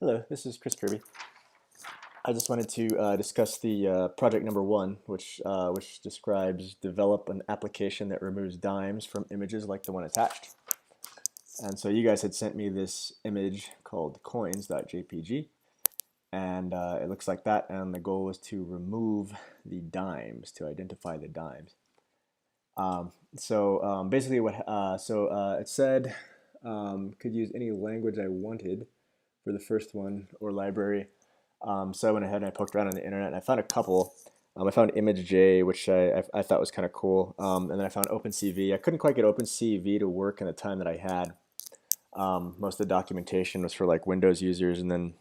Hello, this is Chris Kirby. I just wanted to discuss the project number one, which describes develop an application that removes dimes from images like the one attached. And so you guys had sent me this image called coins.jpg, and it looks like that. And the goal was to remove the dimes, to identify the dimes. Basically, it said could use any language I wanted for the first one or library. So I went ahead and I poked around on the internet and I found a couple. I found ImageJ, which I thought was kind of cool, and then I found OpenCV. I couldn't quite get OpenCV to work in the time that I had. Most of the documentation was for like Windows users, and then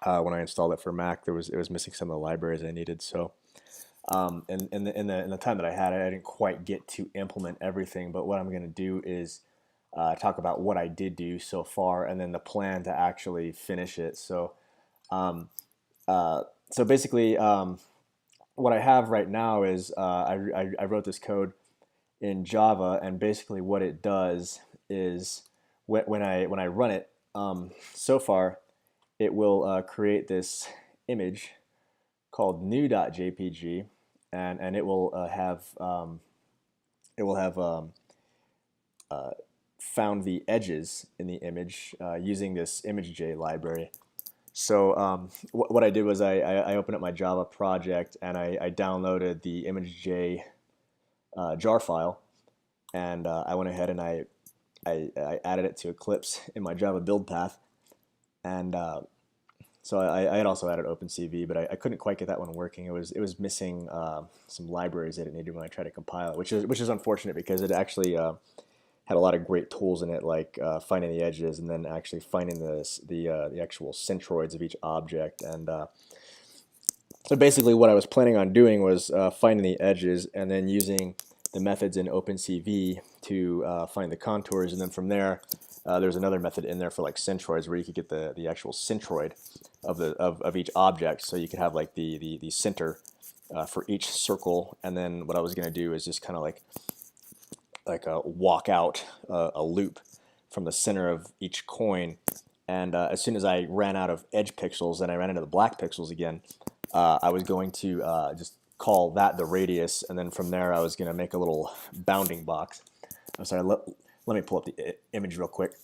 when I installed it for Mac, it was missing some of the libraries I needed. So in the time that I had, I didn't quite get to implement everything. But what I'm going to do is talk about what I did do so far, and then the plan to actually finish it. Um, so basically, what I have right now is I wrote this code in Java, and basically what it does is when I run it, so far it will create this image called new.jpg, and it will have found the edges in the image using this ImageJ library. So what I did was I opened up my Java project and I downloaded the ImageJ jar file, and I went ahead and I added it to Eclipse in my Java build path, and so I had also added OpenCV, but I couldn't quite get that one working. It was missing some libraries that it needed when I tried to compile it, which is unfortunate because it actually had a lot of great tools in it, like finding the edges and then actually finding the actual centroids of each object. And so basically, what I was planning on doing was finding the edges and then using the methods in OpenCV to find the contours, and then from there, there's another method in there for like centroids where you could get the actual centroid of each object, so you could have like the center for each circle. And then what I was going to do is just kind of like walk out a loop from the center of each coin. And as soon as I ran out of edge pixels and I ran into the black pixels again, I was going to just call that the radius, and then from there I was going to make a little bounding box. I'm sorry, let me pull up the image real quick.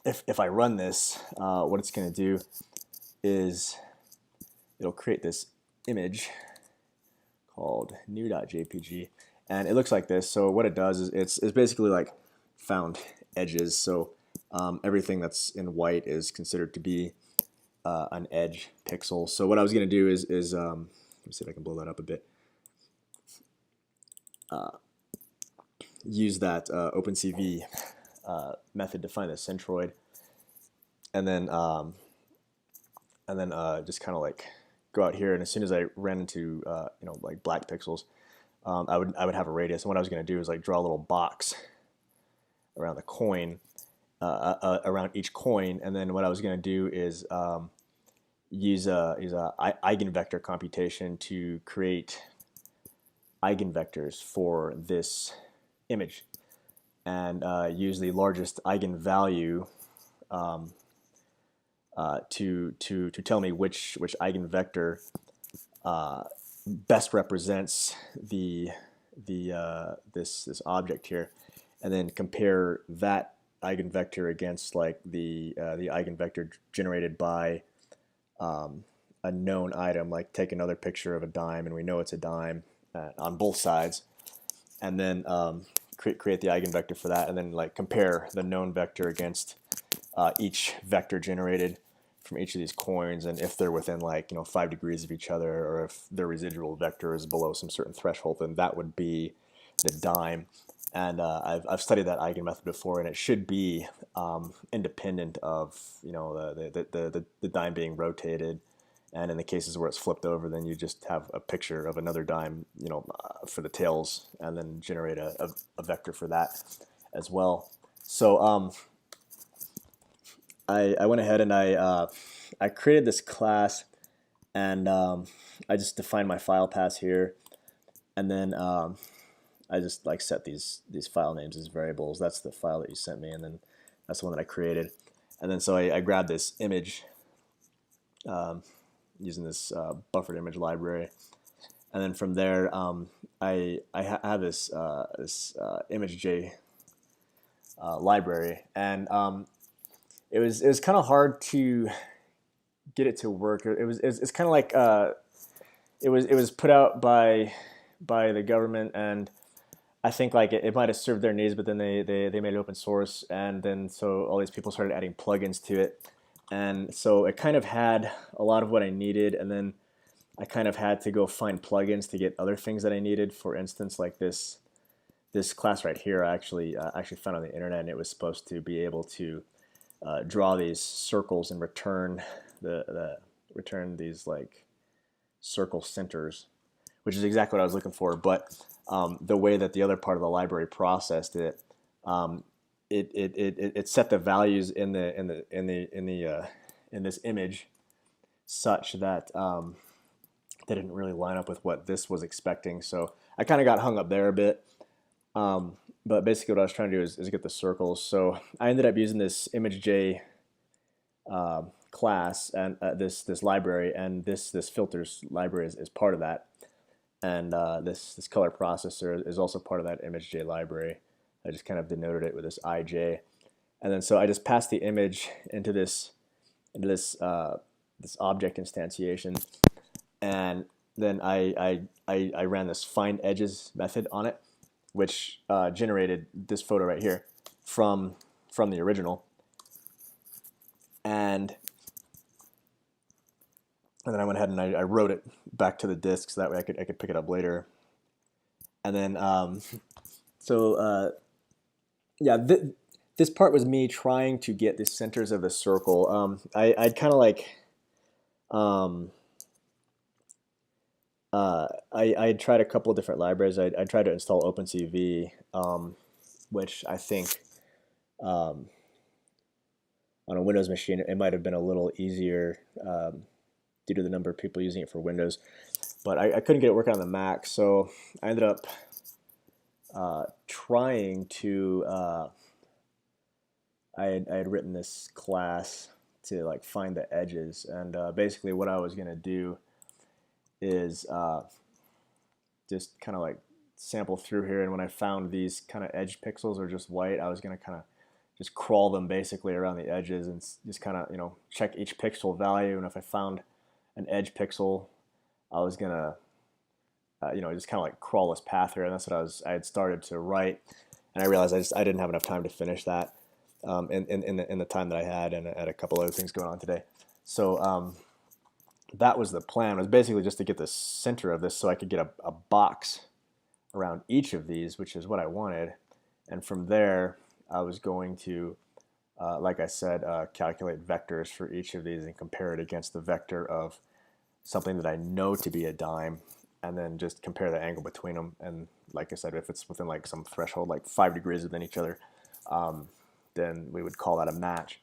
If I run this, what it's going to do is it'll create this image called new.jpg, and it looks like this. So what it does is it's basically like found edges. So everything that's in white is considered to be an edge pixel. So what I was going to do is let me see if I can blow that up a bit. Use that OpenCV method to find the centroid, and then just kind of like go out here. And as soon as I ran into like black pixels, I would have a radius. And what I was going to do is like draw a little box around the coin, around each coin. And then what I was going to do is use a eigenvector computation to create eigenvectors for this image, and use the largest eigenvalue to tell me which eigenvector best represents this object here, and then compare that eigenvector against like the eigenvector generated by a known item. Like take another picture of a dime, and we know it's a dime on both sides, and then create the eigenvector for that, and then like compare the known vector against each vector generated from each of these coins, and if they're within like 5 degrees of each other, or if their residual vector is below some certain threshold, then that would be the dime. And I've studied that eigenmethod before, and it should be independent of the dime being rotated. And in the cases where it's flipped over, then you just have a picture of another dime, for the tails, and then generate a vector for that as well. So I went ahead and I created this class, and I just defined my file paths here, and then I just like set these file names as variables. That's the file that you sent me, and then that's the one that I created. And then so I grabbed this image using this buffered image library. And then from there, I have this ImageJ library, and it was kind of hard to get it to work. It's kind of like it was put out by the government, and I think like it might have served their needs, but then they made it open source, and then so all these people started adding plugins to it, and so it kind of had a lot of what I needed, and then I kind of had to go find plugins to get other things that I needed. For instance, like this class right here, I actually found on the internet, and it was supposed to be able to draw these circles and return return these like circle centers, which is exactly what I was looking for. But the way that the other part of the library processed it, it set the values in this image such that they didn't really line up with what this was expecting. So I kind of got hung up there a bit. But basically what I was trying to do is get the circles. So I ended up using this ImageJ class and this library, and this filters library is part of that. And this color processor is also part of that ImageJ library. I just kind of denoted it with this IJ. And then so I just passed the image into this object instantiation, and then I ran this find edges method on it, which generated this photo right here from the original, and then I went ahead and I wrote it back to the disk so that way I could pick it up later. And then yeah, this part was me trying to get the centers of the circle. I'd kind of like I tried a couple of different libraries. I tried to install OpenCV, which I think on a Windows machine it might have been a little easier due to the number of people using it for Windows. But I couldn't get it working on the Mac, so I ended up trying to. I had written this class to like find the edges, and basically what I was gonna do is just kind of like sample through here, and when I found these kind of edge pixels are just white, I was going to kind of just crawl them basically around the edges and just kind of, you know, check each pixel value, and if I found an edge pixel, I was going to you know, just kind of like crawl this path here, and that's what I had started to write, and I realized I didn't have enough time to finish that in the time that I had, and I had a couple other things going on today. So that was the plan, was basically just to get the center of this so I could get a box around each of these, which is what I wanted. And from there, I was going to, like I said, calculate vectors for each of these and compare it against the vector of something that I know to be a dime, and then just compare the angle between them. And like I said, if it's within like some threshold, like 5 degrees within each other, then we would call that a match.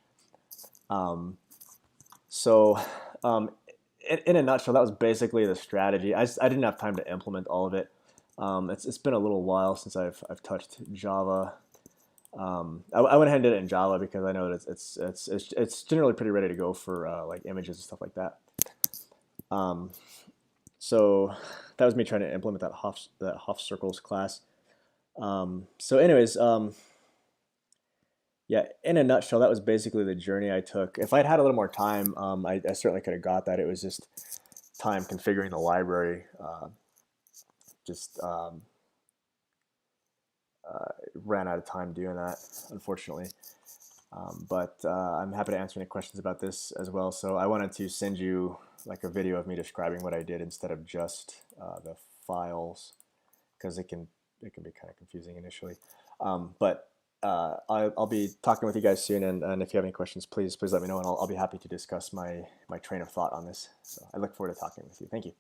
In a nutshell, that was basically the strategy. I didn't have time to implement all of it. It's been a little while since I've touched Java. I went ahead and did it in Java because I know that it's generally pretty ready to go for like images and stuff like that. So that was me trying to implement that Hoff circles class. So anyways, yeah, in a nutshell, that was basically the journey I took. If I'd had a little more time, I certainly could have got that. It was just time configuring the library. Ran out of time doing that, unfortunately. But I'm happy to answer any questions about this as well. So I wanted to send you like a video of me describing what I did instead of just the files, because it can be kind of confusing initially. But I'll be talking with you guys soon, and if you have any questions, please let me know, and I'll be happy to discuss my train of thought on this. So I look forward to talking with you. Thank you.